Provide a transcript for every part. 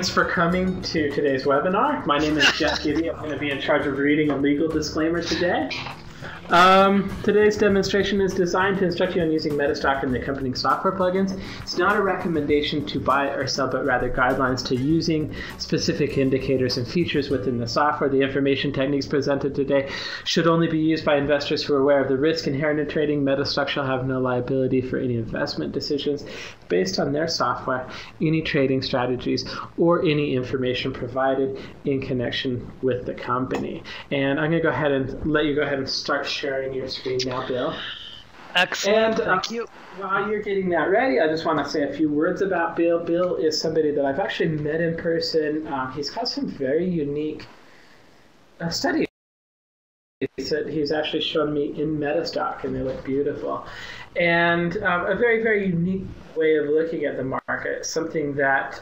Thanks for coming to today's webinar. My name is Jeff Gibby. I'm going to be in charge of reading a legal disclaimer today. Today's demonstration is designed to instruct you on using MetaStock and the accompanying software plugins. It's not a recommendation to buy or sell, but rather guidelines to using specific indicators and features within the software. The information techniques presented today should only be used by investors who are aware of the risk inherent in trading. MetaStock shall have no liability for any investment decisions based on their software, any trading strategies, or any information provided in connection with the company. And I'm going to go ahead and let you go ahead and start sharing your screen now, Bill. Excellent. Thank you. While you're getting that ready, I just want to say a few words about Bill. Bill is somebody that I've actually met in person. He's got some very unique studies that he's actually shown me in MetaStock, and they look beautiful. And a very, very unique way of looking at the market, something that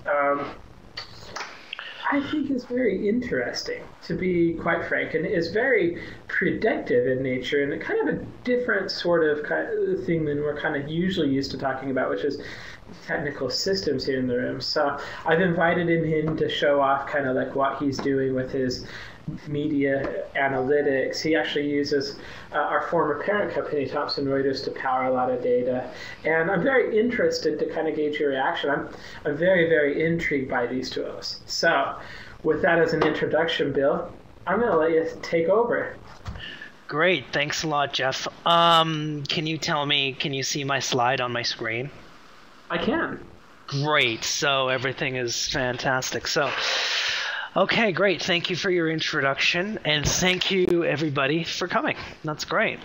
I think is very interesting, to be quite frank, and is very predictive in nature, and kind of a different sort of thing than we're kind of usually used to talking about, which is technical systems here in the room. So I've invited him in to show off kind of like what he's doing with his media analytics. He actually uses our former parent company, Thomson Reuters, to power a lot of data. And I'm very interested to kind of gauge your reaction. I'm very, very intrigued by these tools. So with that as an introduction, Bill, I'm going to let you take over. Great. Thanks a lot, Jeff. Can you see my slide on my screen? I can. Great. So everything is fantastic. So okay, great. Thank you for your introduction, and thank you, everybody, for coming. That's great.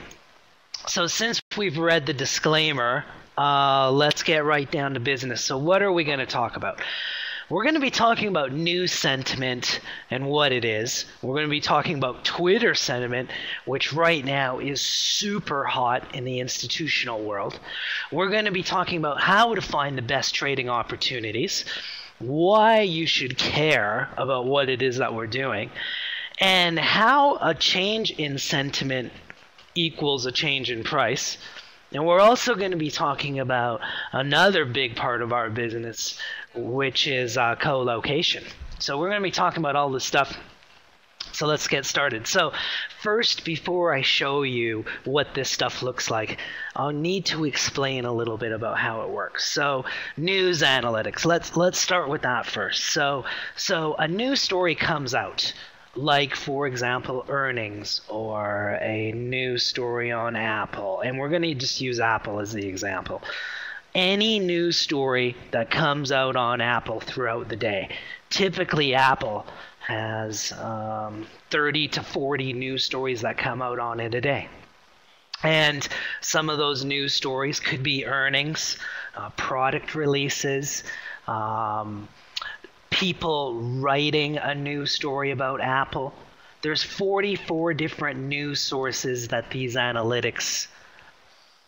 So since we've read the disclaimer, let's get right down to business. So what are we going to talk about? We're going to be talking about news sentiment and what it is. We're going to be talking about Twitter sentiment, which right now is super hot in the institutional world. We're going to be talking about how to find the best trading opportunities, why you should care about what it is that we're doing, and how a change in sentiment equals a change in price. And we're also going to be talking about another big part of our business, which is co-location. So we're going to be talking about all this stuff. So let's get started. So first, before I show you what this stuff looks like, I'll need to explain a little bit about how it works. So news analytics, let's start with that first. So a news story comes out, like, for example, earnings or a news story on Apple. And we're going to just use Apple as the example. Any news story that comes out on Apple throughout the day. Typically, Apple has 30 to 40 news stories that come out on it a day. And some of those news stories could be earnings, product releases, people writing a news story about Apple. There's 44 different news sources that these analytics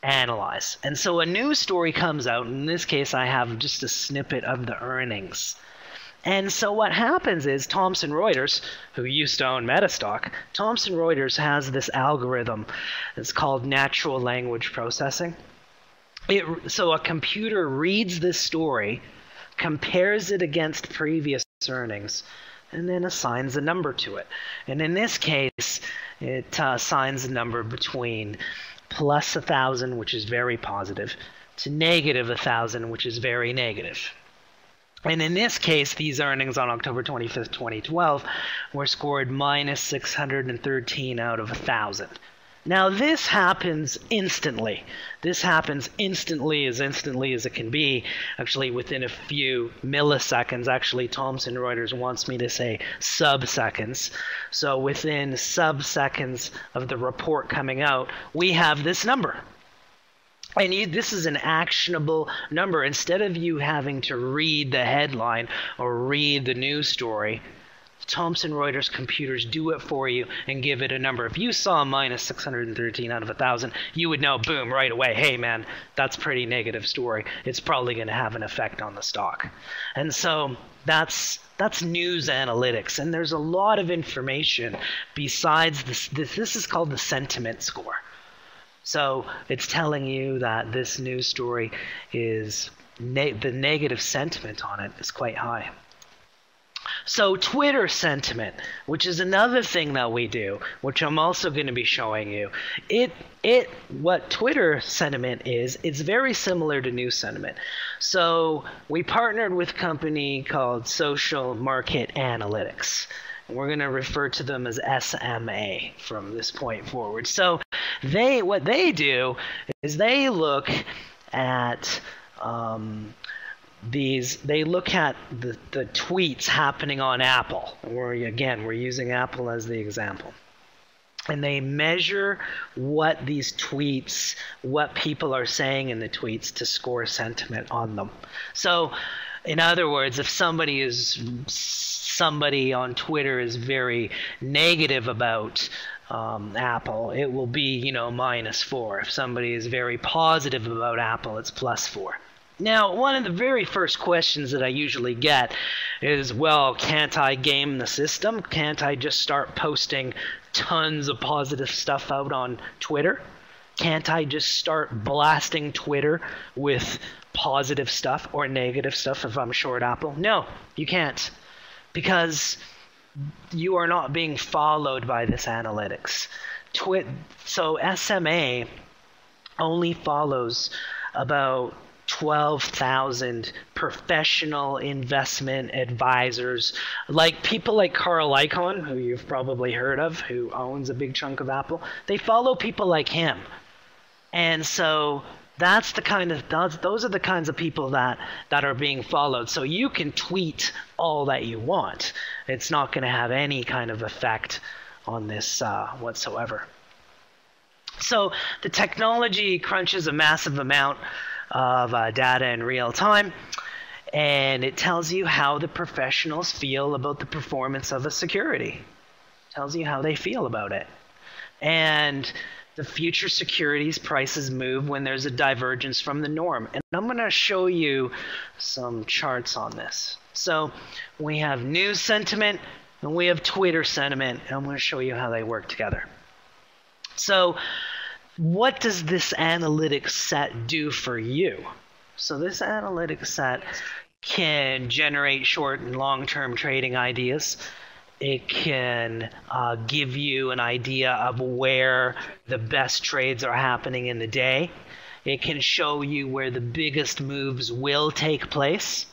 analyze. And so a news story comes out. In this case, I have just a snippet of the earnings. And so what happens is Thomson Reuters, who used to own MetaStock, Thomson Reuters has this algorithm. It's called natural language processing. So a computer reads this story, compares it against previous earnings, and then assigns a number to it. And in this case, it assigns a number between plus 1,000, which is very positive, to negative 1,000, which is very negative. And in this case, these earnings on October 25th, 2012 were scored minus 613 out of 1,000. Now, this happens instantly. This happens instantly as it can be, actually within a few milliseconds. Actually, Thomson Reuters wants me to say sub-seconds. So within sub-seconds of the report coming out, we have this number. And this is an actionable number. Instead of you having to read the headline or read the news story, Thomson Reuters computers do it for you and give it a number. If you saw minus 613 out of 1,000, you would know, boom, right away, hey man, that's a pretty negative story. It's probably going to have an effect on the stock. And so that's news analytics. And there's a lot of information besides this. This is called the sentiment score. So it's telling you that this news story is the negative sentiment on it is quite high. So Twitter sentiment, which is another thing that we do, which I'm also going to be showing you, what Twitter sentiment is, it's very similar to news sentiment. So we partnered with a company called Social Market Analytics. We're going to refer to them as SMA from this point forward. So what they do is they look at they look at the tweets happening on Apple. We're using Apple as the example. And they measure what these tweets, what people are saying in the tweets to score sentiment on them. So in other words, if somebody on Twitter is very negative about Apple, it will be, -4. If somebody is very positive about Apple, it's +4. Now, one of the very first questions that I usually get is, well, can't I game the system? Can't I just start posting tons of positive stuff out on Twitter? Can't I just start blasting Twitter with positive stuff or negative stuff if I'm short Apple? No, you can't, because you are not being followed by this analytics. So SMA only follows about 12,000 professional investment advisors, like people like Carl Icahn, who you've probably heard of, who owns a big chunk of Apple. They follow people like him. And so those are the kinds of people that are being followed. So you can tweet all that you want. It's not going to have any kind of effect on this whatsoever. So the technology crunches a massive amount of data in real time, and it tells you how the professionals feel about the performance of a security. It tells you how they feel about it. And the future securities prices move when there's a divergence from the norm. And I'm going to show you some charts on this. So we have news sentiment and we have Twitter sentiment, and I'm going to show you how they work together. So what does this analytics set do for you? So this analytics set can generate short and long-term trading ideas. It can give you an idea of where the best trades are happening in the day. It can show you where the biggest moves will take place.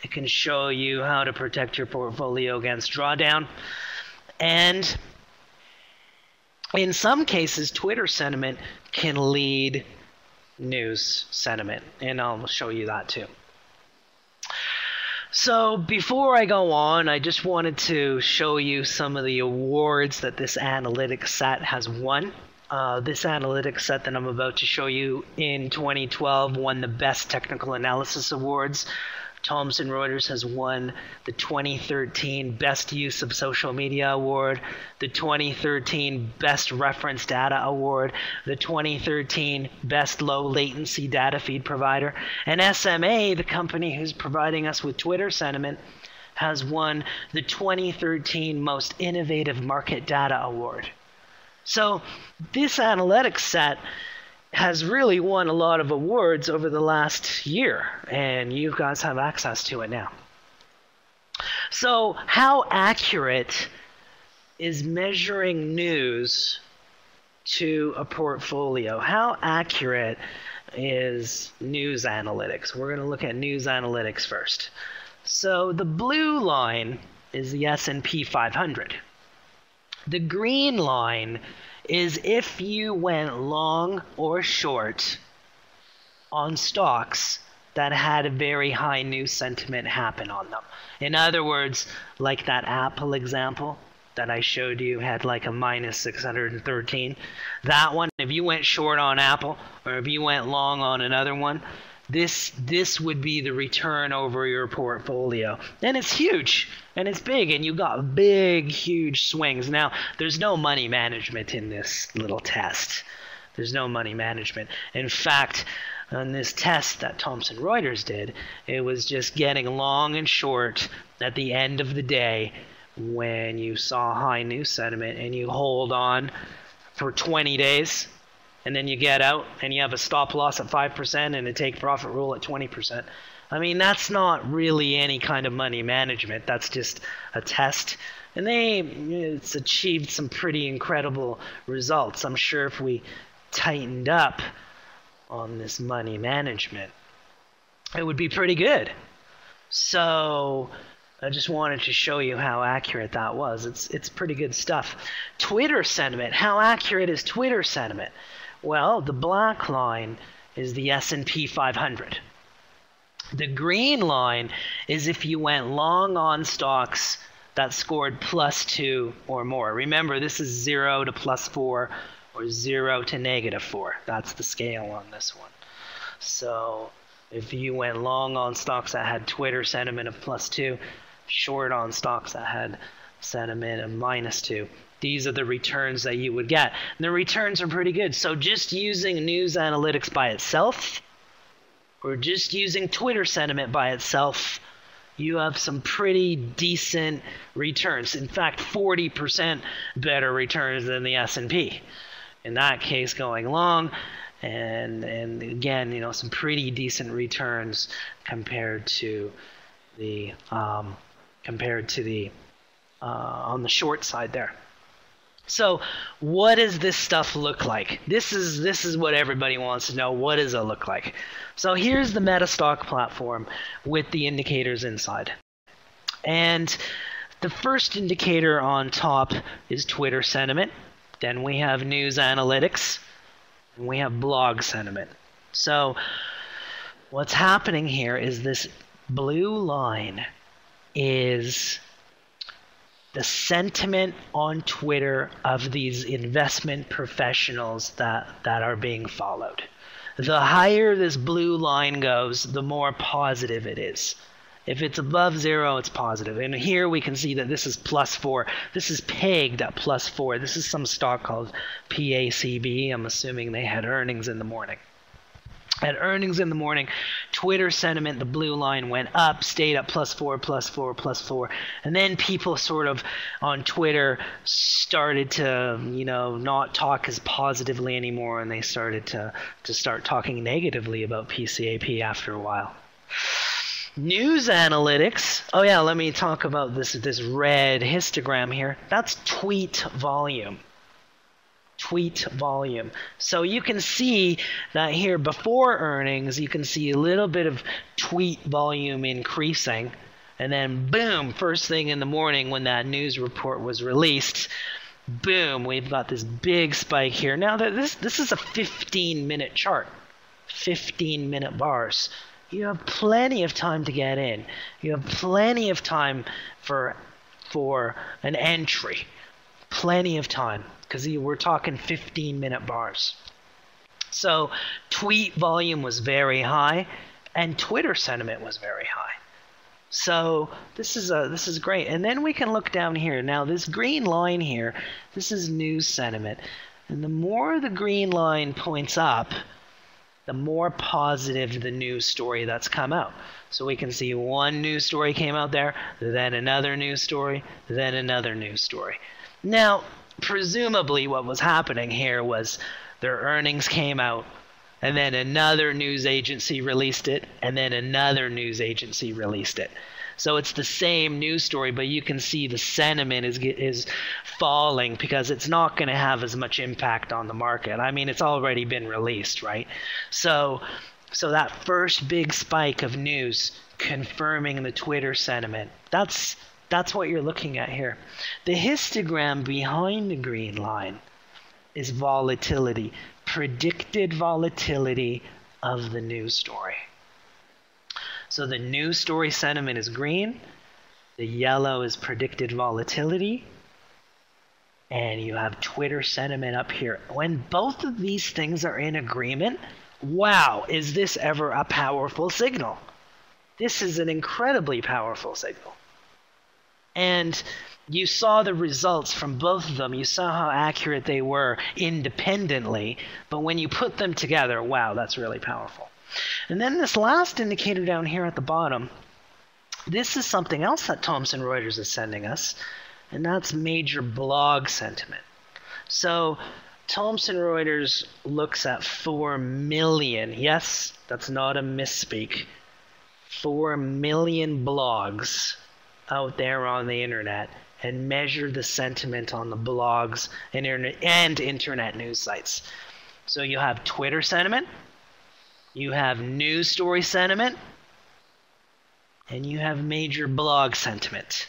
It can show you how to protect your portfolio against drawdown. And in some cases, Twitter sentiment can lead news sentiment, and I'll show you that too. So before I go on, I just wanted to show you some of the awards that this analytics set has won. This analytics set that I'm about to show you in 2012 won the Best Technical Analysis Awards. Thomson Reuters has won the 2013 Best Use of Social Media Award, the 2013 Best Reference Data Award, the 2013 Best Low Latency Data Feed Provider, and SMA, the company who's providing us with Twitter sentiment, has won the 2013 Most Innovative Market Data Award. So this analytics set has really won a lot of awards over the last year, and you guys have access to it now. So how accurate is measuring news to a portfolio? How accurate is news analytics? We're going to look at news analytics first. So the blue line is the S&P 500. The green line is if you went long or short on stocks that had a very high news sentiment happen on them. In other words, like that Apple example that I showed you had like a -613. That one, if you went short on Apple or if you went long on another one, this would be the return over your portfolio. And it's huge and it's big, and you got big, huge swings. Now, there's no money management in this little test. There's no money management. In fact, on this test that Thomson Reuters did, it was just getting long and short at the end of the day when you saw high news sentiment, and you hold on for 20 days. And then you get out and you have a stop loss at 5% and a take profit rule at 20%. I mean, that's not really any kind of money management. That's just a test. And it's achieved some pretty incredible results. I'm sure if we tightened up on this money management, it would be pretty good. So I just wanted to show you how accurate that was. It's pretty good stuff. Twitter sentiment. How accurate is Twitter sentiment? Well, the black line is the S&P 500. The green line is if you went long on stocks that scored +2 or more. Remember, this is 0 to +4 or 0 to -4. That's the scale on this one. So if you went long on stocks that had Twitter sentiment of +2, short on stocks that had sentiment of -2, these are the returns that you would get. And the returns are pretty good. So just using news analytics by itself, or just using Twitter sentiment by itself, you have some pretty decent returns. In fact, 40% better returns than the S&P. In that case, going long, and again, you know, some pretty decent returns compared to the on the short side there. So what does this stuff look like? This is what everybody wants to know. What does it look like? So here's the MetaStock platform with the indicators inside. And the first indicator on top is Twitter sentiment. Then we have news analytics. And we have blog sentiment. So what's happening here is this blue line is the sentiment on Twitter of these investment professionals that are being followed. The higher this blue line goes, the more positive it is. If it's above 0, it's positive. And here we can see that this is +4. This is pegged at +4. This is some stock called PACB. I'm assuming they had earnings in the morning. At earnings in the morning, Twitter sentiment, the blue line, went up, stayed at +4, +4, +4. And then people sort of on Twitter started to, you know, not talk as positively anymore, and they started to start talking negatively about PCAP after a while. News analytics. Oh yeah, let me talk about this red histogram here. That's tweet volume. Tweet volume. So you can see that here before earnings, you can see a little bit of tweet volume increasing, and then boom, first thing in the morning when that news report was released, boom, we've got this big spike here. Now this is a 15-minute chart, 15-minute bars. You have plenty of time to get in. You have plenty of time for an entry. Plenty of time, because we're talking 15-minute bars. So tweet volume was very high, and Twitter sentiment was very high. So this is great. And then we can look down here. Now this green line here, this is news sentiment. And the more the green line points up, the more positive the news story that's come out. So we can see one news story came out there, then another news story, then another news story. Now, presumably what was happening here was their earnings came out, and then another news agency released it, and then another news agency released it. So it's the same news story, but you can see the sentiment is falling because it's not going to have as much impact on the market. I mean, it's already been released, right? So that first big spike of news confirming the Twitter sentiment, that's what you're looking at here. The histogram behind the green line is volatility, predicted volatility of the news story. So the news story sentiment is green, the yellow is predicted volatility, and you have Twitter sentiment up here. When both of these things are in agreement, wow, is this ever a powerful signal? This is an incredibly powerful signal. And you saw the results from both of them. You saw how accurate they were independently, but when you put them together, wow, that's really powerful. And then this last indicator down here at the bottom, this is something else that Thomson Reuters is sending us, and that's major blog sentiment. So Thomson Reuters looks at 4 million, yes, that's not a misspeak, 4 million blogs out there on the internet and measure the sentiment on the blogs and internet news sites. So you have Twitter sentiment, you have news story sentiment, and you have major blog sentiment.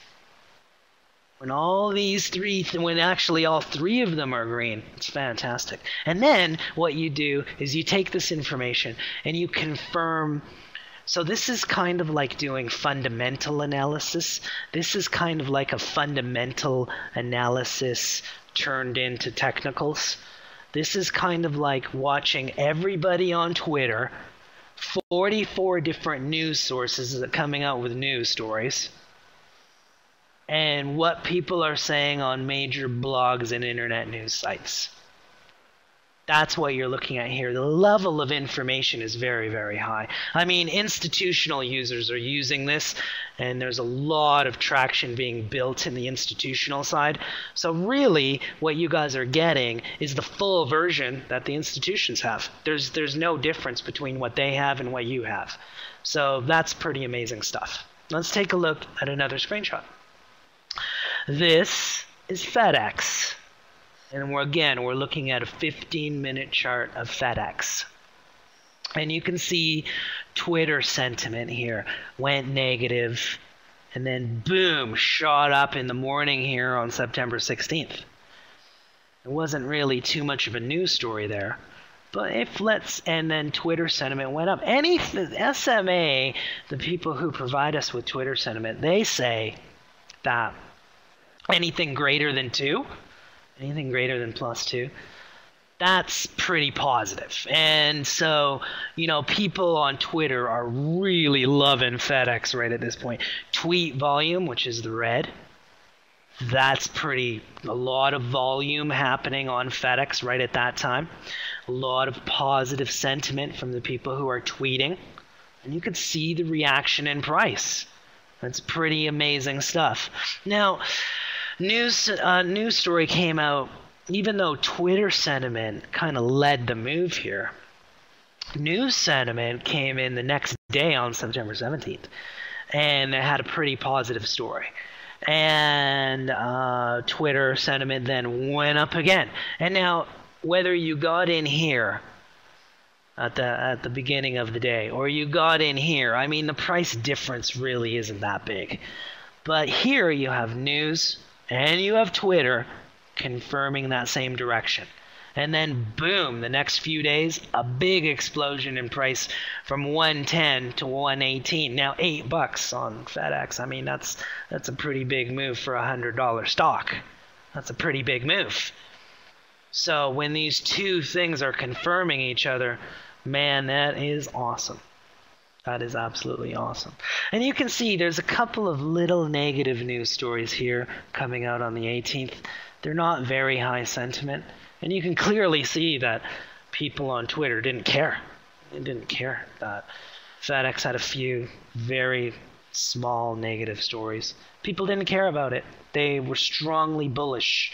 When when actually all three of them are green, it's fantastic. And then what you do is you take this information and you confirm. So this is kind of like doing fundamental analysis. This is kind of like a fundamental analysis turned into technicals. This is kind of like watching everybody on Twitter, 44 different news sources that are coming out with news stories, and what people are saying on major blogs and internet news sites. That's what you're looking at here. The level of information is very, very high. I mean, institutional users are using this, and there's a lot of traction being built in the institutional side. So really, what you guys are getting is the full version that the institutions have. There's no difference between what they have and what you have. So that's pretty amazing stuff. Let's take a look at another screenshot. This is FedEx. And we're looking at a 15-minute chart of FedEx. And you can see Twitter sentiment here went negative, and then boom, shot up in the morning here on September 16th. It wasn't really too much of a news story there. But and then Twitter sentiment went up. SMA, the people who provide us with Twitter sentiment, they say that anything greater than 2, anything greater than +2, that's pretty positive. And so, people on Twitter are really loving FedEx right at this point. Tweet volume, which is the red, that's a lot of volume happening on FedEx right at that time. A lot of positive sentiment from the people who are tweeting. And you can see the reaction in price. That's pretty amazing stuff. Now, news story came out, even though Twitter sentiment kind of led the move here. News sentiment came in the next day on September 17th, and it had a pretty positive story. And Twitter sentiment then went up again. And now, whether you got in here at the beginning of the day or you got in here, I mean, the price difference really isn't that big. But here you have news and you have Twitter confirming that same direction. And then boom, the next few days, a big explosion in price from 110 to 118. Now $8 on FedEx. I mean, that's a pretty big move for a $100 stock. That's a pretty big move. So when these two things are confirming each other, man, that is awesome. That is absolutely awesome. And you can see there's a couple of little negative news stories here coming out on the 18th. They're not very high sentiment. And you can clearly see that people on Twitter didn't care. They didn't care that FedEx had a few very small negative stories. People didn't care about it. They were strongly bullish.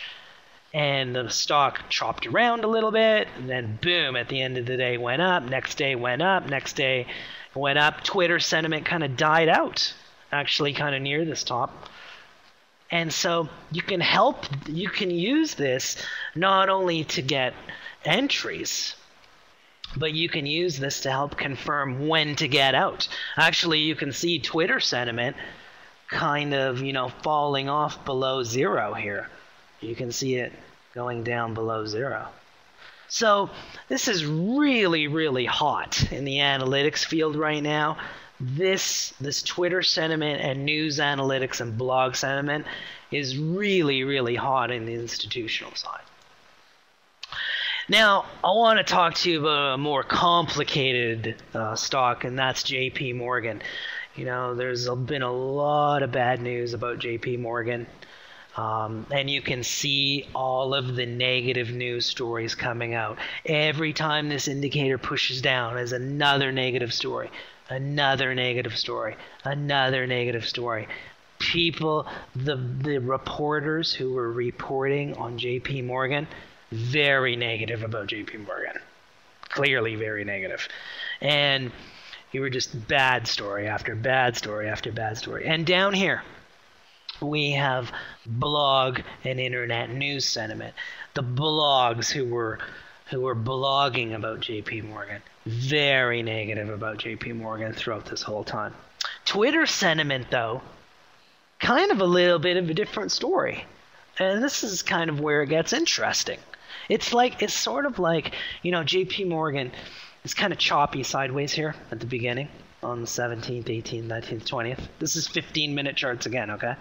And the stock chopped around a little bit, and then boom, at the end of the day went up, next day went up, next day went up. Twitter sentiment kind of died out, actually kind of near this top. And so you can use this not only to get entries, but you can use this to help confirm when to get out. Actually, you can see Twitter sentiment kind of, falling off below 0 here. You can see it going down below 0. So this is really, really hot in the analytics field right now. This Twitter sentiment and news analytics and blog sentiment is really, really hot in the institutional side. Now, I want to talk to you about a more complicated stock, and that's JP Morgan. There's been a lot of bad news about JP Morgan. And you can see all of the negative news stories coming out. Every time this indicator pushes down is another negative story, another negative story, another negative story. People, the reporters who were reporting on JP Morgan, very negative about JP Morgan. Clearly very negative. And You were just bad story after bad story after bad story. And down here, we have blog and internet news sentiment. The blogs who were blogging about JP Morgan, very negative about JP Morgan throughout this whole time. Twitter sentiment, though, kind of a little bit of a different story. And this is kind of where it gets interesting. It's sort of like, JP Morgan is kind of choppy sideways here at the beginning on the 17th, 18th, 19th, 20th. This is 15-minute charts again, okay?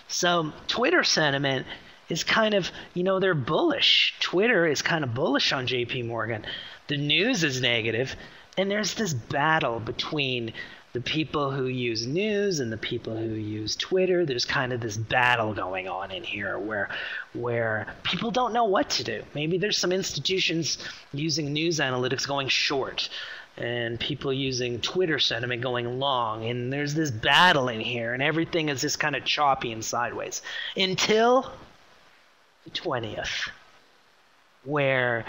So Twitter sentiment is kind of, they're bullish. Twitter is kind of bullish on JP Morgan. The news is negative, and there's this battle between the people who use news and the people who use Twitter. There's kind of this battle going on in here where people don't know what to do. Maybe there's some institutions using news analytics going short, and people using Twitter sentiment going long, and there's this battle in here, and everything is just kind of choppy and sideways until the 20th, where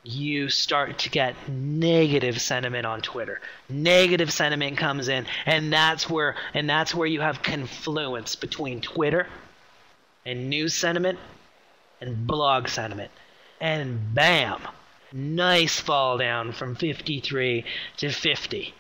you start to get negative sentiment on Twitter. Negative sentiment comes in, and that's where you have confluence between Twitter and news sentiment and blog sentiment. And bam, nice fall down from 53 to 50.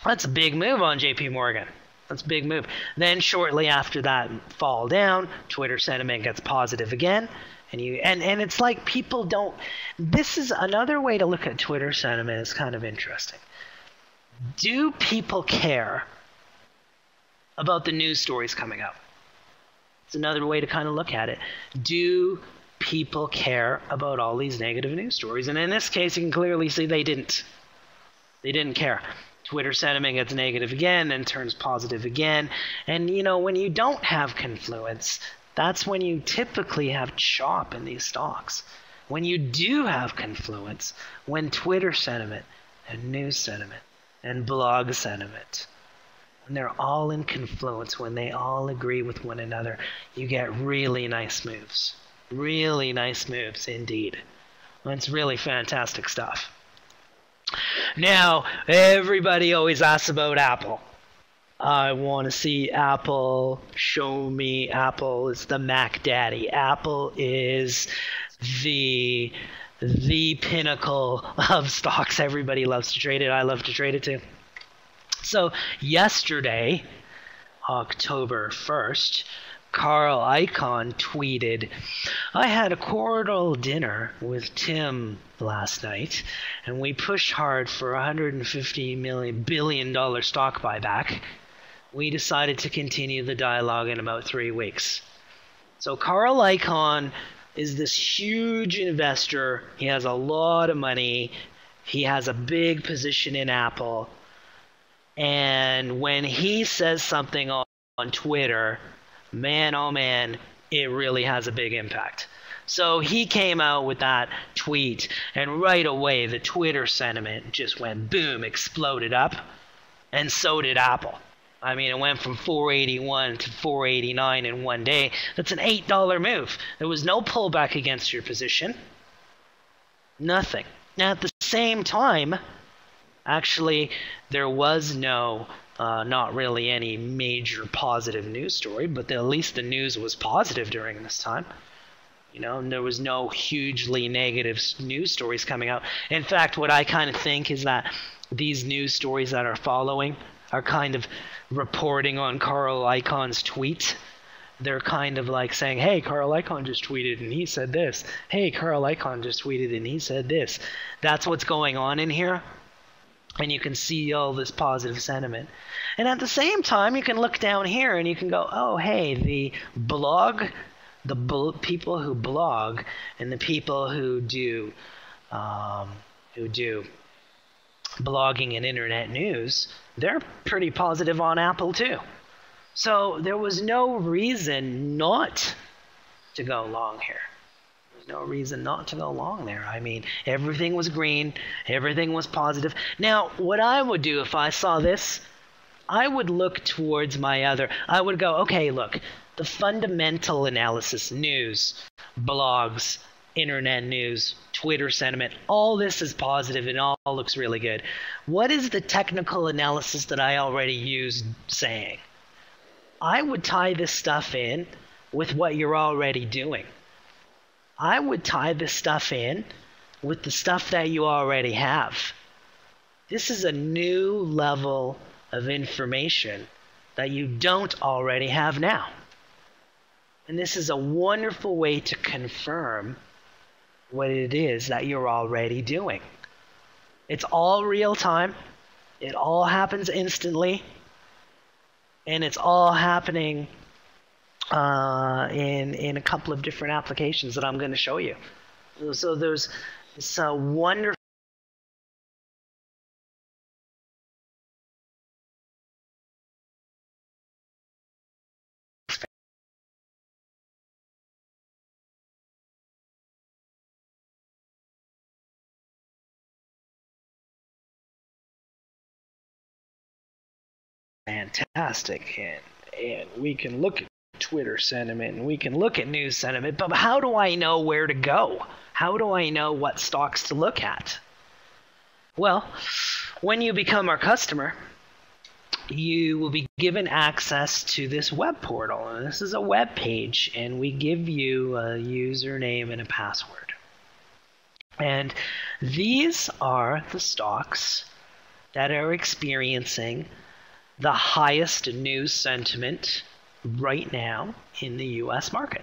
That's a big move on JP Morgan. That's a big move. Then shortly after that fall down, Twitter sentiment gets positive again. And it's like people don't. This is another way to look at Twitter sentiment. It's kind of interesting. Do people care about the news stories coming up? It's another way to kind of look at it. Do people care about all these negative news stories? And in this case, you can clearly see they didn't. They didn't care. Twitter sentiment gets negative again, then turns positive again. And when you don't have confluence, that's when you typically have chop in these stocks. When you do have confluence, when Twitter sentiment and news sentiment and blog sentiment, when they're all in confluence, when they all agree with one another, you get really nice moves. Really nice moves indeed. It's really fantastic stuff. Now, everybody always asks about Apple. I want to see Apple. Show me Apple. It's the Mac Daddy. Apple is the pinnacle of stocks. Everybody loves to trade it. I love to trade it too. So yesterday, October 1st, Carl Icahn tweeted, "I had a cordial dinner with Tim last night, and we pushed hard for $150 billion stock buyback. We decided to continue the dialogue in about 3 weeks." So Carl Icahn is this huge investor. He has a lot of money. He has a big position in Apple. And when he says something on Twitter, man, oh man, it really has a big impact. So he came out with that tweet, and right away the Twitter sentiment just went boom, exploded up, and so did Apple. I mean, it went from 481 to 489 in one day. That's an $8 move. There was no pullback against your position. Nothing. Now, at the same time, actually, there was not really any major positive news story, but at least the news was positive during this time. There was no hugely negative news stories coming out. In fact, what I kind of think is that these news stories that are following are kind of reporting on Carl Icahn's tweet. They're kind of like saying, hey, Carl Icahn just tweeted and he said this. Hey, Carl Icahn just tweeted and he said this. That's what's going on in here. And you can see all this positive sentiment. And at the same time, you can look down here and you can go, oh, hey, the people who blog and the people who do blogging and internet news, they're pretty positive on Apple too. So there was no reason not to go long here. There's no reason not to go long there. I mean, everything was green, everything was positive. Now, what I would do if I saw this, I would look towards I would go, okay, look, the fundamental analysis, news, blogs, internet news, Twitter sentiment. All this is positive and all looks really good. What is the technical analysis that I already used saying? I would tie this stuff in with what you're already doing. I would tie this stuff in with the stuff that you already have. This is a new level of information that you don't already have now. And this is a wonderful way to confirm what it is that you're already doing. It's all real time. It all happens instantly. And it's all happening in a couple of different applications that I'm going to show you. So there's this wonderful fantastic, and we can look at Twitter sentiment and we can look at news sentiment, but how do I know where to go? How do I know what stocks to look at? Well, when you become our customer, you will be given access to this web portal. And this is a web page, and we give you a username and a password. And these are the stocks that are experiencing the highest news sentiment right now in the US market.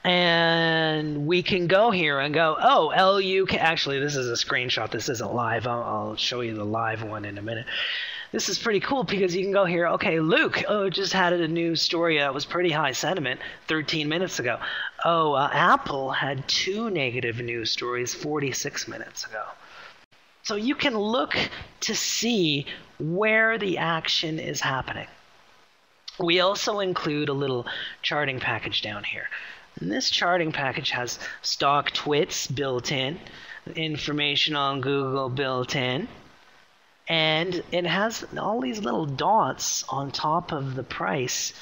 And we can go here and go, oh, LUK, actually this is a screenshot, this isn't live, I'll show you the live one in a minute. This is pretty cool because you can go here, okay, Luke, just had a news story that was pretty high sentiment 13 minutes ago. Oh, Apple had 2 negative news stories 46 minutes ago. So you can look to see where the action is happening. We also include a little charting package down here. And this charting package has stock twits built in, information on Google built in, and it has all these little dots on top of the price.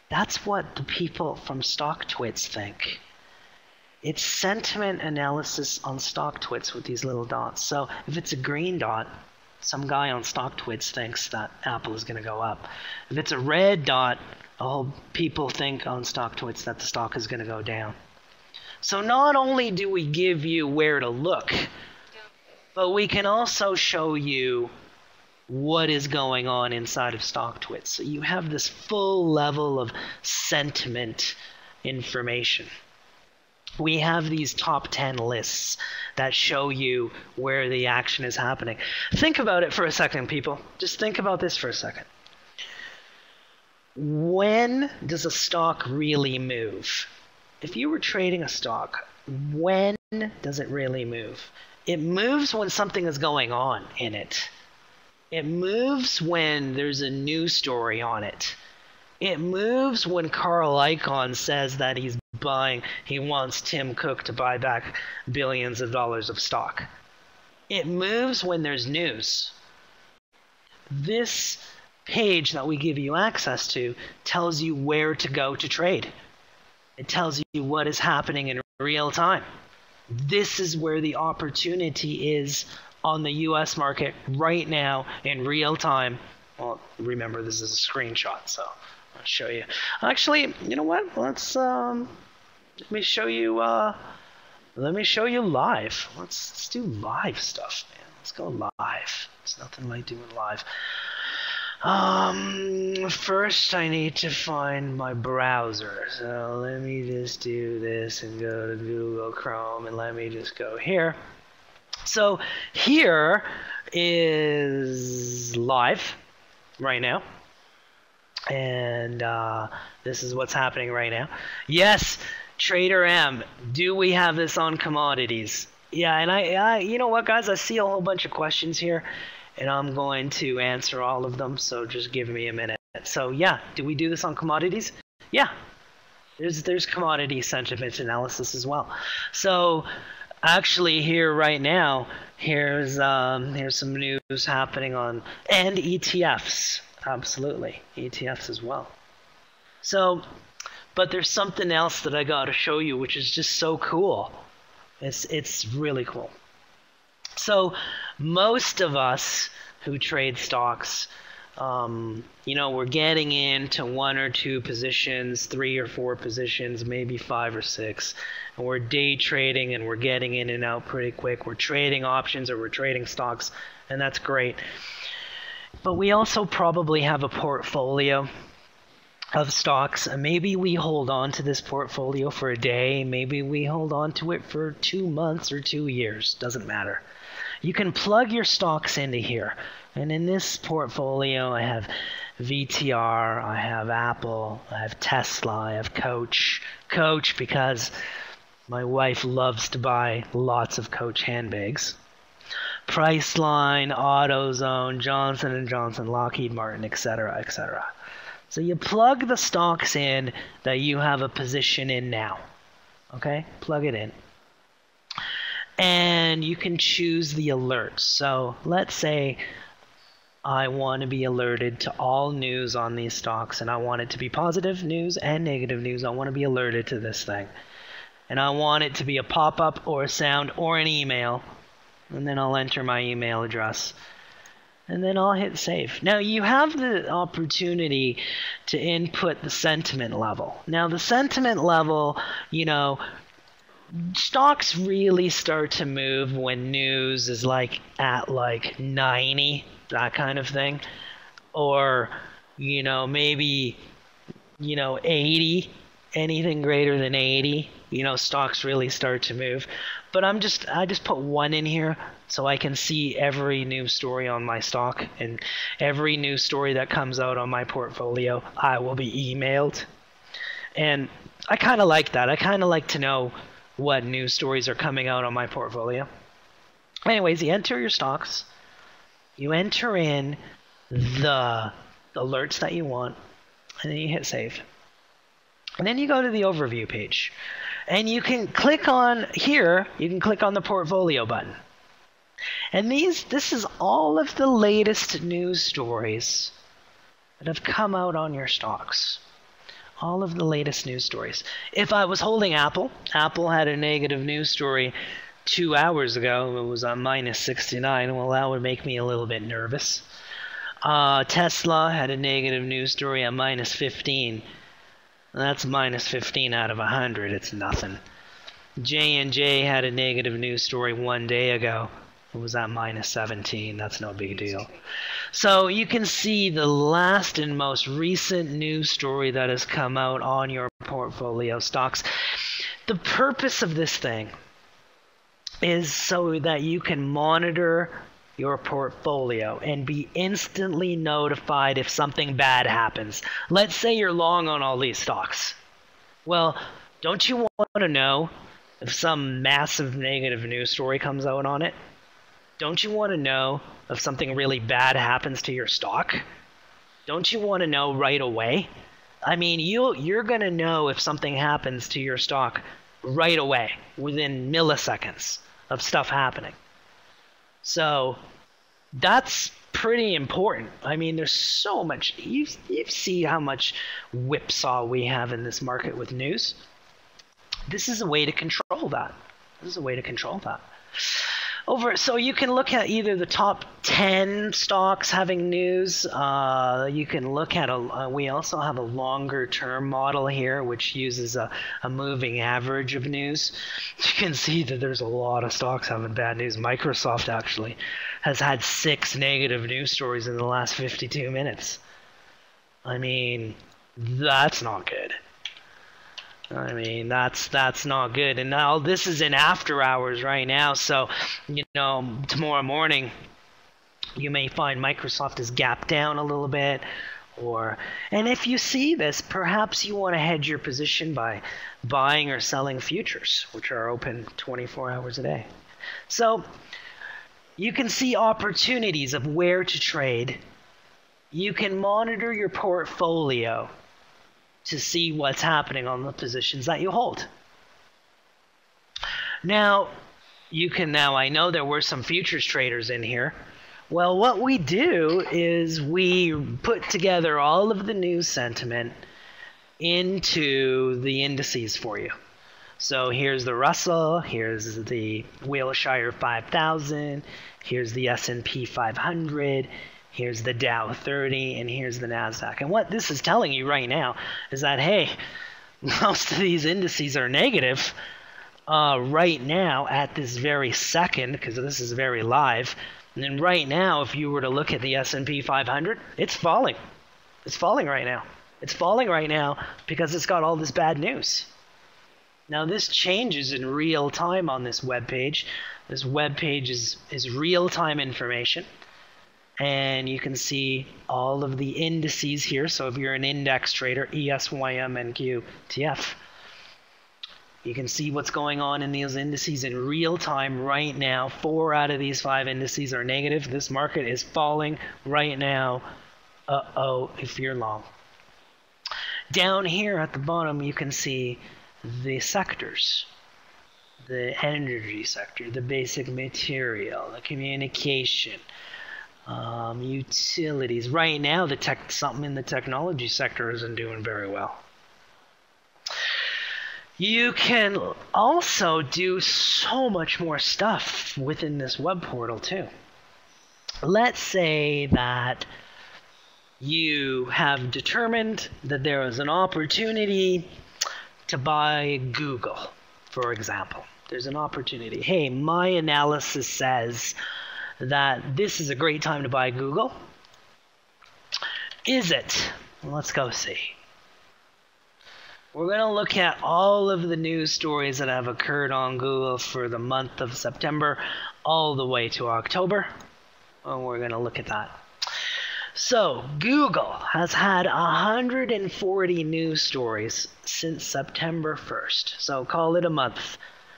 That's what the people from Stock Twits think. It's sentiment analysis on Stock Twits with these little dots. So if it's a green dot, some guy on Stock Twits thinks that Apple is going to go up. If it's a red dot, all people think on Stock Twits that the stock is going to go down. So not only do we give you where to look, but we can also show you what is going on inside of Stock Twits. So you have this full level of sentiment information. We have these top 10 lists that show you where the action is happening. Think about it for a second, people. Just think about this for a second. When does a stock really move? If you were trading a stock, when does it really move? It moves when something is going on in it. It moves when there's a news story on it. It moves when Carl Icahn says that he wants Tim Cook to buy back billions of dollars of stock. It moves when there's news. This page that we give you access to tells you where to go to trade. It tells you what is happening in real time. This is where the opportunity is on the US market right now in real time. Well, remember this is a screenshot, so I'll show you. Actually, you know what? Let's let me show you live. Let's do live stuff, man. Let's go live. There's nothing like doing live. First I need to find my browser. So let me just do this and go to Google Chrome and let me just go here. So here is live right now. And this is what's happening right now. Yes, Trader M, do we have this on commodities? Yeah, and I you know what, guys? I see a whole bunch of questions here, and I'm going to answer all of them, so just give me a minute. So yeah, do we do this on commodities? Yeah, there's commodity sentiment analysis as well. So actually here right now, here's some news happening on, and ETFs, absolutely, ETFs as well. So But there's something else that I got to show you, which is just so cool. It's really cool. So most of us who trade stocks, we're getting into 1 or 2 positions, 3 or 4 positions, maybe 5 or 6. And we're day trading and we're getting in and out pretty quick. We're trading options or we're trading stocks, and that's great. But we also probably have a portfolio of stocks, and maybe we hold on to this portfolio for a day, maybe we hold on to it for 2 months or 2 years, doesn't matter. You can plug your stocks into here, and in this portfolio I have VTR, I have Apple, I have Tesla, I have Coach because my wife loves to buy lots of Coach handbags, Priceline, AutoZone, Johnson & Johnson, Lockheed Martin, etc., etc. So you plug the stocks in that you have a position in now. Okay? Plug it in. And you can choose the alerts. So let's say I want to be alerted to all news on these stocks, and I want it to be positive news and negative news. I want to be alerted to this thing. And I want it to be a pop-up or a sound or an email. And then I'll enter my email address. And then I'll hit save. Now you have the opportunity to input the sentiment level. Now the sentiment level, stocks really start to move when news is at 90, that kind of thing. Or, maybe, 80, anything greater than 80, stocks really start to move. But I just put 1 in here so I can see every news story on my stock, and every news story that comes out on my portfolio, I will be emailed. And I kind of like that. I kind of like to know what news stories are coming out on my portfolio. Anyways, you enter your stocks. You enter in the alerts that you want, and then you hit save. And then you go to the overview page. And you can click on here, you can click on the portfolio button. And this is all of the latest news stories that have come out on your stocks. All of the latest news stories. If I was holding Apple had a negative news story 2 hours ago. It was on minus 69. Well, that would make me a little bit nervous. Tesla had a negative news story on minus 15. That's minus 15 out of 100. It's nothing. J&J had a negative news story 1 day ago. It was at minus 17. That's no big deal. So you can see the last and most recent news story that has come out on your portfolio stocks. The purpose of this thing is so that you can monitor your portfolio and be instantly notified if something bad happens. Let's say you're long on all these stocks. Well, don't you want to know if some massive negative news story comes out on it? Don't you want to know if something really bad happens to your stock? Don't you want to know right away? I mean, you're going to know if something happens to your stock right away, within milliseconds of stuff happening. So that's pretty important. I mean, there's so much. You see how much whipsaw we have in this market with news. This is a way to control that. So you can look at either the top 10 stocks having news. You can look at we also have a longer term model here, which uses a moving average of news. You can see that there's a lot of stocks having bad news. Microsoft actually has had 6 negative news stories in the last 52 minutes. I mean, that's not good. I mean, that's not good. And now this is in after hours right now. So, tomorrow morning, you may find Microsoft is gapped down a little bit. And if you see this, perhaps you want to hedge your position by buying or selling futures, which are open 24 hours a day. So you can see opportunities of where to trade. You can monitor your portfolio to see what's happening on the positions that you hold. Now, I know there were some futures traders in here. Well, what we do is we put together all of the news sentiment, into the indices for you. So here's the Russell, here's the Wilshire 5000, here's the S&P 500, here's the Dow 30, and here's the NASDAQ. And what this is telling you right now is that, hey, most of these indices are negative right now at this very second, because this is very live. And then right now, if you were to look at the S&P 500, it's falling. It's falling right now. It's falling right now because it's got all this bad news. Now this changes in real time on this web page. This web page is real-time information. And you can see all of the indices here. So if you're an index trader, ESYM, NQ, you can see what's going on in these indices in real time right now. 4 out of these 5 indices are negative. This market is falling right now. Uh-oh, if you're long. Down here at the bottom, you can see the sectors. The energy sector, the basic material, the communication, utilities. Right now, something in the technology sector isn't doing very well. You can also do so much more stuff within this web portal too. Let's say that you have determined that there is an opportunity to buy Google, for example. There's an opportunity. Hey, my analysis says that this is a great time to buy Google. Is it? Well, let's go see. We're going to look at all of the news stories that have occurred on Google for the month of September all the way to October. And we're going to look at that. So, Google has had 140 news stories since September 1st. So, call it a month.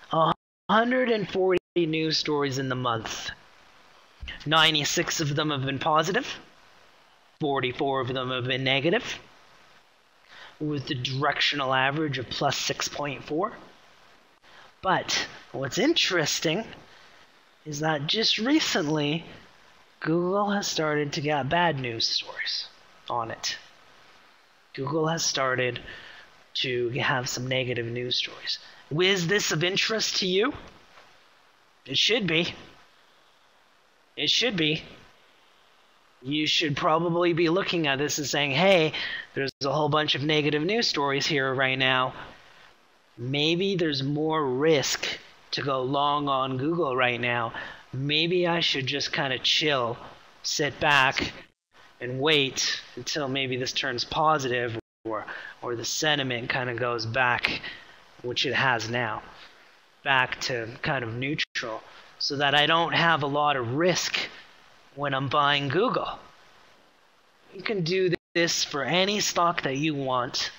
140 news stories in the month. 96 of them have been positive. 44 of them have been negative, with the directional average of plus 6.4. But what's interesting is that just recently, Google has started to get bad news stories on it. Google has started to have some negative news stories. Is this of interest to you? It should be. It should be. You should probably be looking at this and saying, hey, there's a whole bunch of negative news stories here right now. Maybe there's more risk to go long on Google right now. Maybe I should just kind of chill, sit back, and wait until maybe this turns positive or the sentiment kind of goes back, which it has now, back to kind of neutral, so that I don't have a lot of risk when I'm buying Google. You can do this for any stock that you want,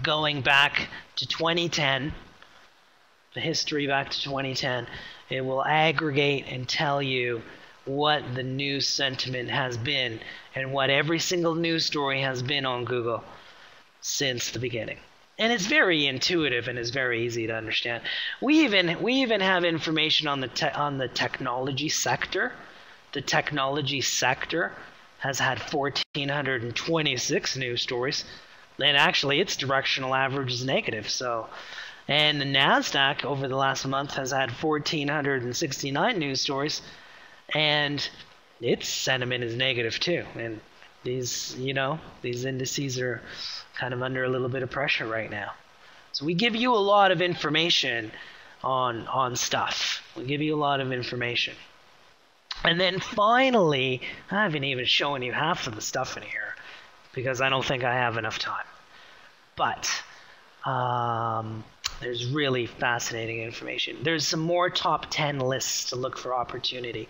going back to 2010, the history back to 2010. It will aggregate and tell you what the news sentiment has been and what every single news story has been on Google since the beginning. And it's very intuitive and it's very easy to understand. We even have information on the technology sector. The technology sector has had 1,426 news stories, and actually its directional average is negative. So, and the NASDAQ over the last month has had 1,469 news stories, and its sentiment is negative too. And these indices are kind of under a little bit of pressure right now. So we give you a lot of information on stuff. We give you a lot of information. And then finally, I haven't even shown you half of the stuff in here because I don't think I have enough time. But there's really fascinating information. There's some more top 10 lists to look for opportunity.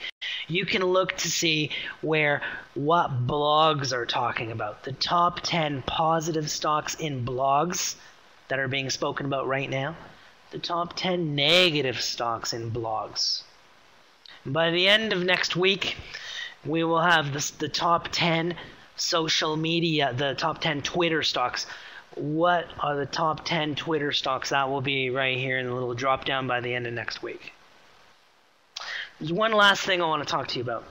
You can look to see what blogs are talking about. The top 10 positive stocks in blogs that are being spoken about right now. The top 10 negative stocks in blogs. By the end of next week, we will have the top 10 social media, the top 10 Twitter stocks. What are the top 10 Twitter stocks? That will be right here in the little drop down by the end of next week. There's one last thing I want to talk to you about,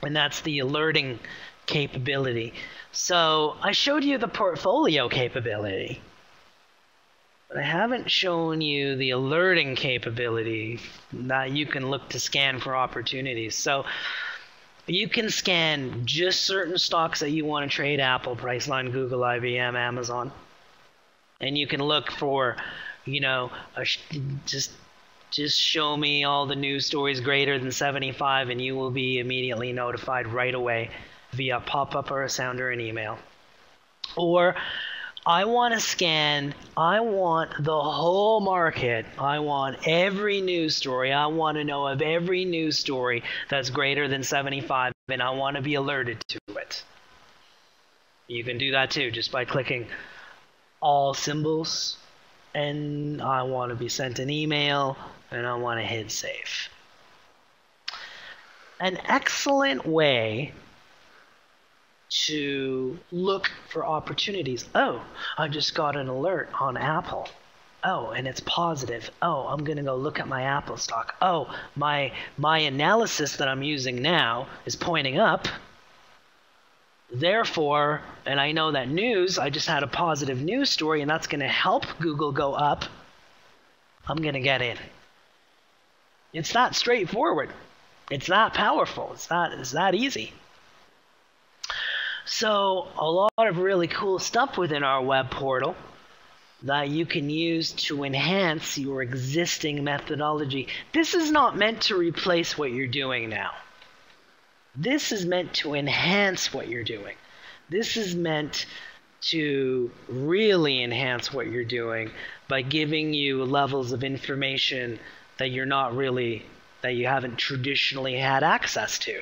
and that's the alerting capability. So I showed you the portfolio capability, but I haven't shown you the alerting capability that you can look to scan for opportunities. So you can scan just certain stocks that you want to trade: Apple, Priceline, Google, IBM, Amazon. And you can look for, just show me all the news stories greater than 75, and you will be immediately notified right away via pop-up or a sound or an email. Or I want to scan, I want the whole market, I want every news story, I want to know of every news story that's greater than 75, and I want to be alerted to it. You can do that too, just by clicking all symbols, and I want to be sent an email, and I want to hit save. An excellent way to look for opportunities. Oh, I just got an alert on Apple. Oh, and it's positive. Oh, I'm going to go look at my Apple stock. Oh, my analysis that I'm using now is pointing up. Therefore, and I know that news, I just had a positive news story, and that's going to help Google go up. I'm going to get in. It's that straightforward. It's that powerful. It's that easy. So a lot of really cool stuff within our web portal that you can use to enhance your existing methodology. This is not meant to replace what you're doing now. This is meant to enhance what you're doing. This is meant to really enhance what you're doing by giving you levels of information that you haven't traditionally had access to.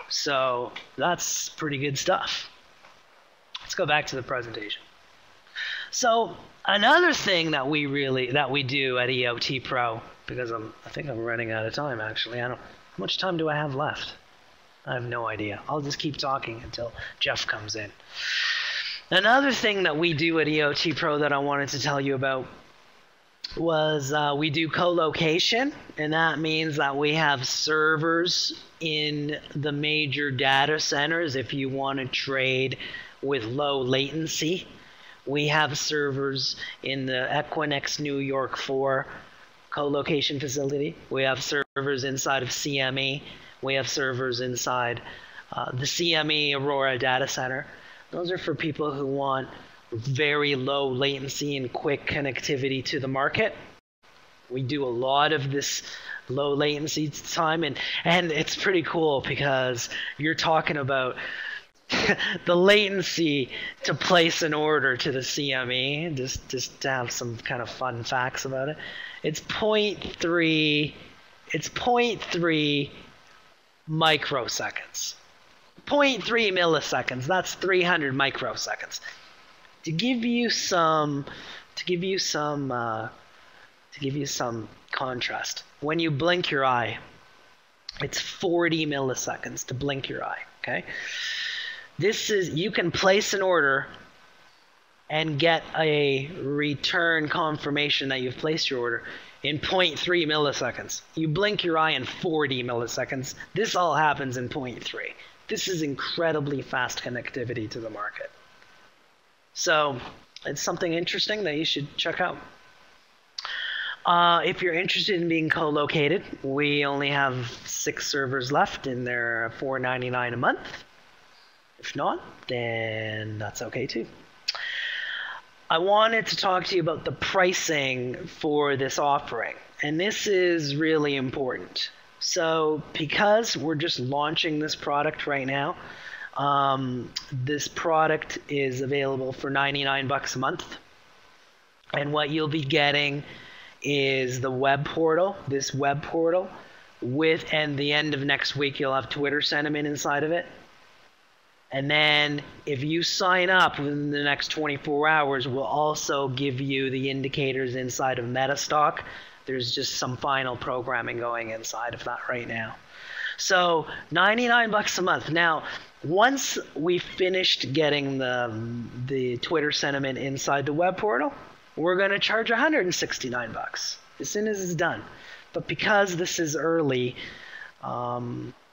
So that's pretty good stuff. Let's go back to the presentation. So another thing that we do at EOTPRO, because I think I'm running out of time actually. How much time do I have left? I have no idea. I'll just keep talking until Jeff comes in. Another thing that we do at EOTPRO that I wanted to tell you about was we do co-location, and that means that we have servers in the major data centers. If you want to trade with low latency, we have servers in the Equinix New York 4 co-location facility. We have servers inside of CME. We have servers inside the CME Aurora data center. Those are for people who want very low latency and quick connectivity to the market. We do a lot of this low latency time, and it's pretty cool because you're talking about the latency to place an order to the CME, just to have some kind of fun facts about it. It's 0.3 microseconds. 0.3 milliseconds, that's 300 microseconds. To give you some contrast, when you blink your eye, it's 40 milliseconds to blink your eye. Okay, you can place an order and get a return confirmation that you've placed your order in 0.3 milliseconds. You blink your eye in 40 milliseconds. This all happens in 0.3. This is incredibly fast connectivity to the market. So it's something interesting that you should check out. If you're interested in being co-located, we only have 6 servers left, and they're $4.99 a month. If not, then that's okay too. I wanted to talk to you about the pricing for this offering, and this is really important. So because we're just launching this product right now, this product is available for $99 a month, and what you'll be getting is the web portal, this web portal, and the end of next week you'll have Twitter sentiment inside of it. And then if you sign up within the next 24 hours, we'll also give you the indicators inside of MetaStock. There's just some final programming going inside of that right now. So $99 a month. Now, once we finished getting the Twitter sentiment inside the web portal, we're going to charge $169 as soon as it's done. But because this is early,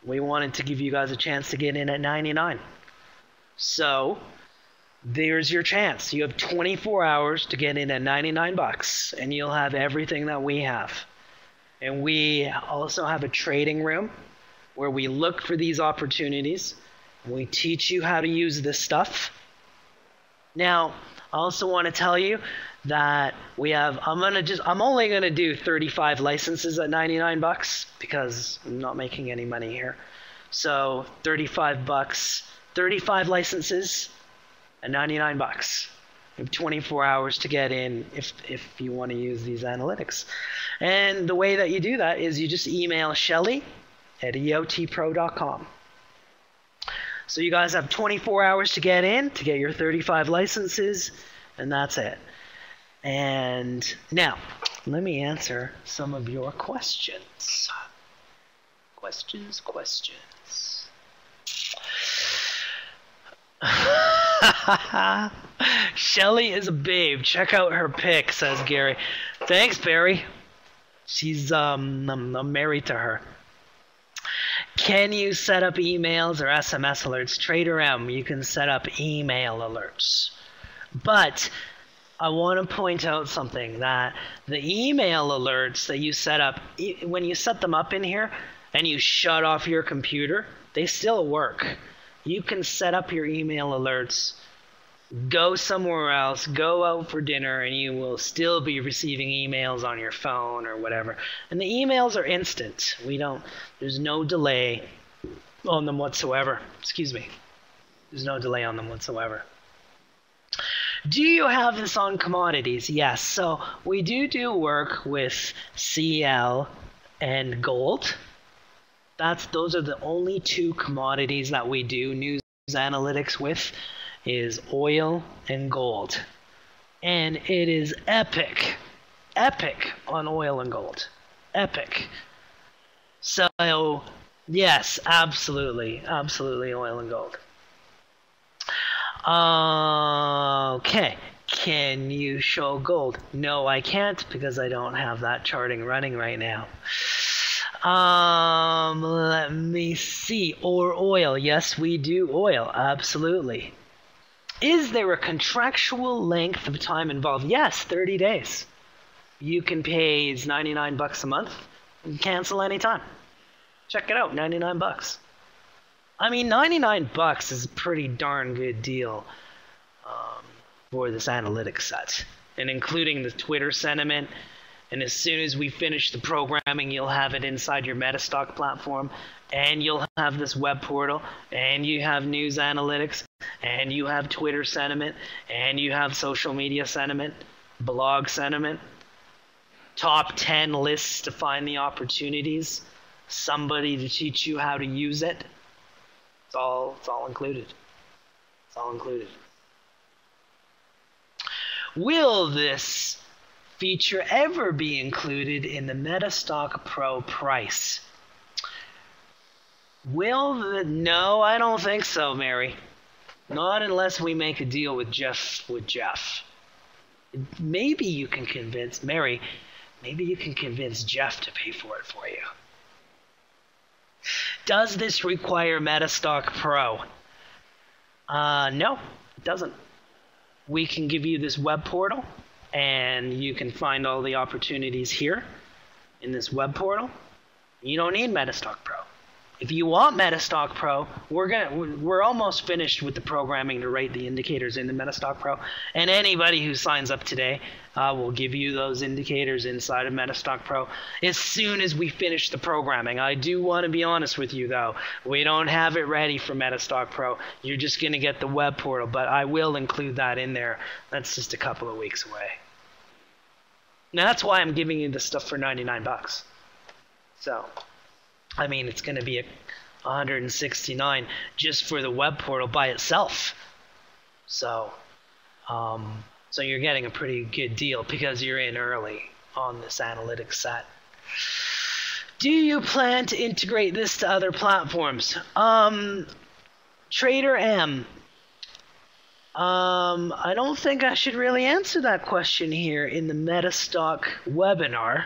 We wanted to give you guys a chance to get in at 99. So there's your chance. You have 24 hours to get in at 99 bucks, and you'll have everything that we have. And we also have a trading room where we look for these opportunities. We teach you how to use this stuff. Now, I also want to tell you that we have, I'm only going to do 35 licenses at 99 bucks because I'm not making any money here. So 35 bucks, 35 licenses at 99 bucks. You have 24 hours to get in if you want to use these analytics. And the way that you do that is you just email Shelly at EOTPRO.com. So you guys have 24 hours to get in, to get your 35 licenses, and that's it. And now, let me answer some of your questions. Questions. Shelly is a babe. Check out her pic, says Gary. Thanks, Barry. She's I'm married to her. Can you set up emails or SMS alerts? Trader M, you can set up email alerts. But I want to point out something, that the email alerts that you set up, when you set them up in here and you shut off your computer, they still work. You can set up your email alerts, go somewhere else, go out for dinner, and you will still be receiving emails on your phone or whatever. And the emails are instant. There's no delay on them whatsoever. Excuse me. There's no delay on them whatsoever. Do you have this on commodities? Yes. So we do work with CL and gold. Those are the only two commodities that we do news analytics with, is oil and gold. And it is epic on oil and gold. Epic. So yes, absolutely oil and gold. Okay, can you show gold? No, I can't, because I don't have that charting running right now. Let me see. Or oil. Yes, we do oil. Absolutely. Is there a contractual length of time involved? Yes, 30 days. You can pay 99 bucks a month and cancel anytime. Check it out, 99 bucks. I mean, 99 bucks is a pretty darn good deal for this analytics set, and including the Twitter sentiment. And as soon as we finish the programming, you'll have it inside your MetaStock platform, and you'll have this web portal, and you have news analytics, and you have Twitter sentiment, and you have social media sentiment, blog sentiment, top 10 lists to find the opportunities, somebody to teach you how to use it. It's all included. It's all included. Will this feature ever be included in the MetaStock Pro price? No, I don't think so, Mary. Not unless we make a deal with Jeff. Maybe you can convince Mary. Maybe you can convince Jeff to pay for it for you. Does this require MetaStock Pro? No, it doesn't. We can give you this web portal, and you can find all the opportunities here in this web portal. You don't need MetaStock Pro. If you want MetaStock Pro, we're almost finished with the programming to write the indicators into MetaStock Pro, and anybody who signs up today will give you those indicators inside of MetaStock Pro as soon as we finish the programming. I do want to be honest with you, though. We don't have it ready for MetaStock Pro. You're just going to get the web portal, but I will include that in there. That's just a couple of weeks away. Now, that's why I'm giving you the stuff for 99 bucks. So, I mean, it's going to be $169 just for the web portal by itself. So, so you're getting a pretty good deal because you're in early on this analytics set. Do you plan to integrate this to other platforms? Trader M. I don't think I should really answer that question here in the MetaStock webinar.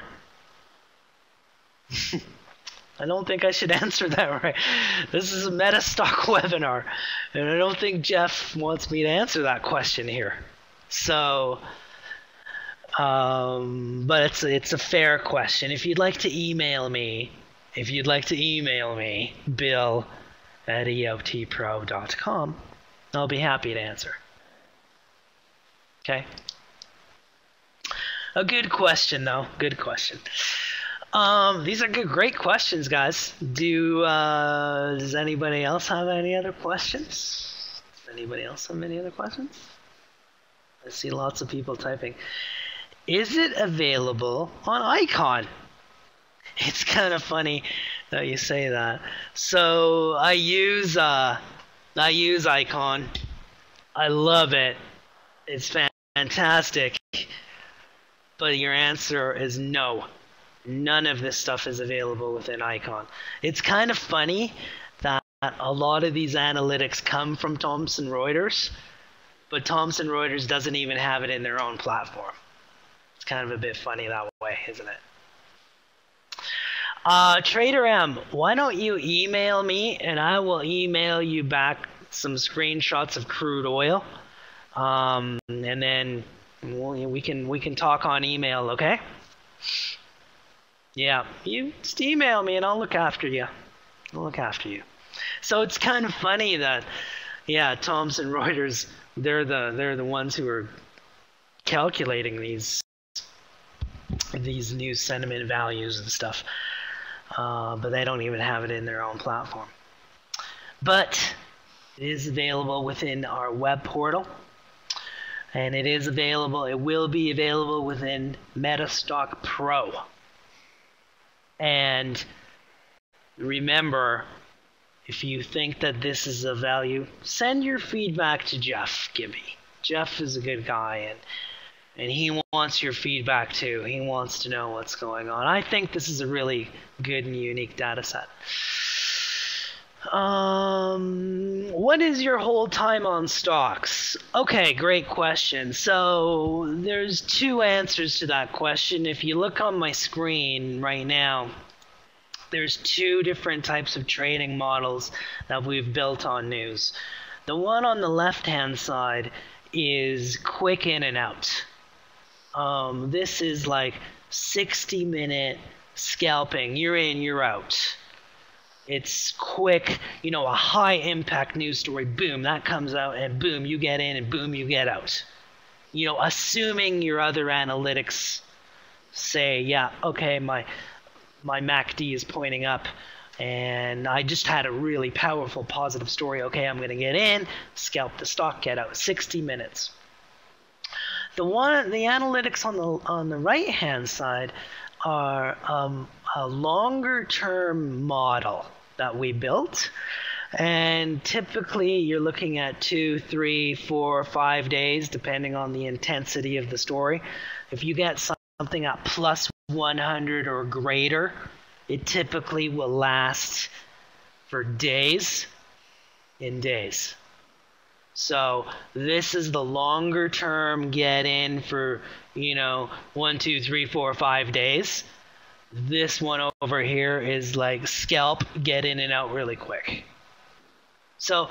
I don't think I should answer that right. This is a MetaStock webinar, and I don't think Jeff wants me to answer that question here. So, but it's a fair question. If you'd like to email me, bill@eotpro.com, I'll be happy to answer. Okay. A good question, though. Good question. These are great questions, guys. Does anybody else have any other questions? Does anybody else have any other questions? I see lots of people typing. Is it available on Icon? It's kind of funny that you say that. So I use Icon. I love it. It's fantastic. But your answer is no. None of this stuff is available within Icon. It's kind of funny that a lot of these analytics come from Thomson Reuters, but Thomson Reuters doesn't even have it in their own platform. It's kind of a bit funny that way, isn't it? Trader M, why don't you email me and I will email you back some screenshots of crude oil, and then we can talk on email, okay? Yeah, you just email me and I'll look after you. So it's kind of funny that, yeah, Thomson Reuters, they're the ones who are calculating these news sentiment values and stuff, but they don't even have it in their own platform. But it is available within our web portal, and it will be available within MetaStock Pro. And remember, if you think that this is of value, send your feedback to Jeff Gibby. Jeff is a good guy, and he wants your feedback too. He wants to know what's going on. I think this is a really good and unique data set. What is your hold time on stocks? Okay, great question. So there's two answers to that question. If you look on my screen right now, there's two different types of trading models that we've built on news. The one on the left-hand side is quick in and out. This is like 60-minute scalping. You're in, you're out. It's quick, a high impact news story, boom, that comes out, and boom, you get in, and boom, you get out. Assuming your other analytics say, yeah, okay, my MACD is pointing up, and I just had a really powerful positive story. Okay, I'm going to get in, scalp the stock, get out. 60 minutes. The analytics on the right-hand side are a longer-term model that we built, and typically you're looking at 2, 3, 4, 5 days, depending on the intensity of the story. If you get something at plus 100 or greater, it typically will last for days in days. So this is the longer term get in for 1, 2, 3, 4, 5 days. This one over here is like scalp, get in and out really quick. So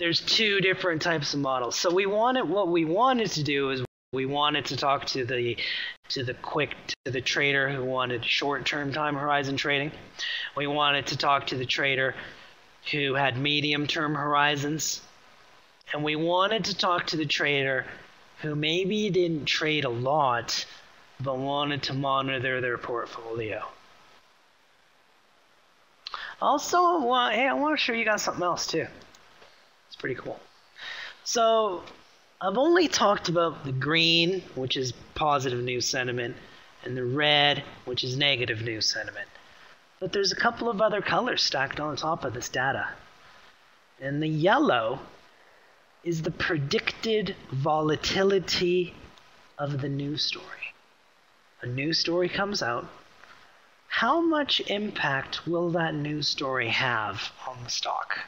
there's two different types of models. So what we wanted to do is we wanted to talk to the trader who wanted short-term time horizon trading. We wanted to talk to the trader who had medium-term horizons. And we wanted to talk to the trader who maybe didn't trade a lot, but wanted to monitor their portfolio. Also, hey, I want to show you guys something else too. It's pretty cool. So I've only talked about the green, which is positive news sentiment, and the red, which is negative news sentiment. But there's a couple of other colors stacked on top of this data. And the yellow is the predicted volatility of the news story. A news story comes out. How much impact will that news story have on the stock?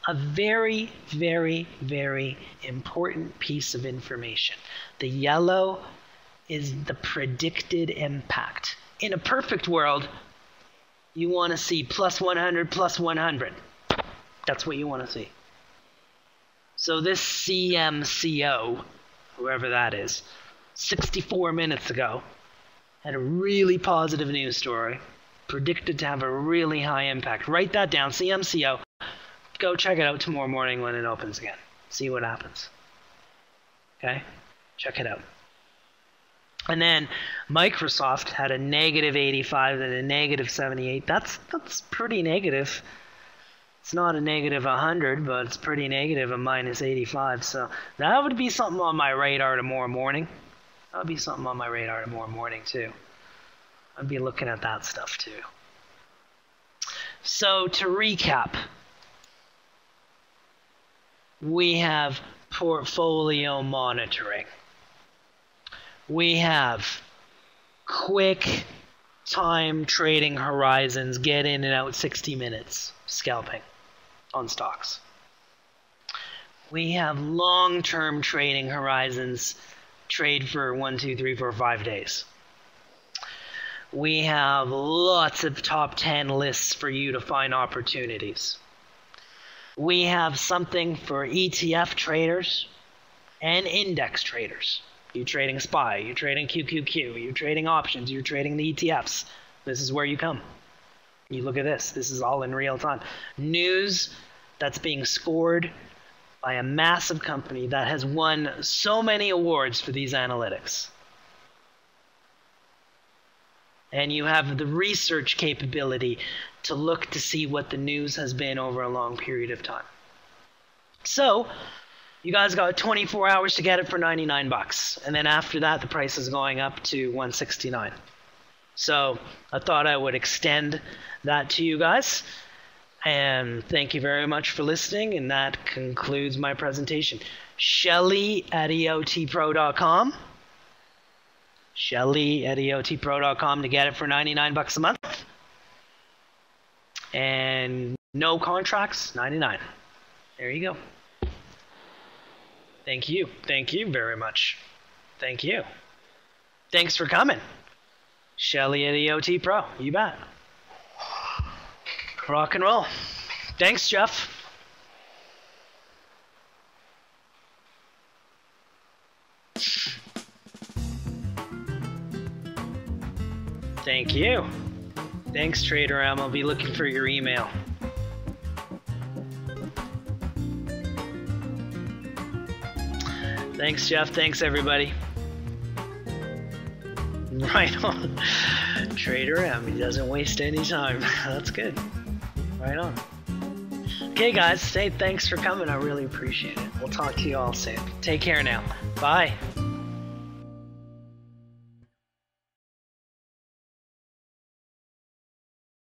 A very, very, very important piece of information. The yellow is the predicted impact. In a perfect world, You want to see plus 100, plus 100. That's what you want to see. So this CMCO, whoever that is, 64 minutes ago, had a really positive news story, predicted to have a really high impact. Write that down, CMCO. Go check it out tomorrow morning when it opens again. See what happens. Okay? Check it out. And then Microsoft had a negative 85 and a negative 78. That's pretty negative. It's not a negative 100, but it's pretty negative, a minus 85. So that would be something on my radar tomorrow morning. That would be something on my radar tomorrow morning, too. I'd be looking at that stuff, too. So to recap, we have portfolio monitoring. We have quick time trading horizons, get in and out 60 minutes, scalping on stocks. We have long-term trading horizons, trade for 1, 2, 3, 4, 5 days. We have lots of top 10 lists for you to find opportunities. We have something for ETF traders and index traders. You're trading SPY, you're trading QQQ, you're trading options, you're trading the ETFs. This is where you come. You look at this. This is all in real time. News that's being scored by a massive company that has won so many awards for these analytics. And you have the research capability to look to see what the news has been over a long period of time. So, you guys got 24 hours to get it for 99 bucks. And then after that, the price is going up to 169. So, I thought I would extend that to you guys. And thank you very much for listening. And that concludes my presentation. Shelly at EOTPRO.com. Shelly at EOTPRO.com to get it for 99 bucks a month. And no contracts, 99. There you go. Thank you. Thank you very much. Thank you. Thanks for coming. Shelly at EOT Pro. You bet. Rock and roll. Thanks, Jeff. Thank you. Thanks, Trader M. I'll be looking for your email. Thanks, Jeff. Thanks, everybody. Right on. Trader M. He doesn't waste any time. That's good. Right on. Okay, guys. Thanks for coming. I really appreciate it. We'll talk to you all soon. Take care now. Bye.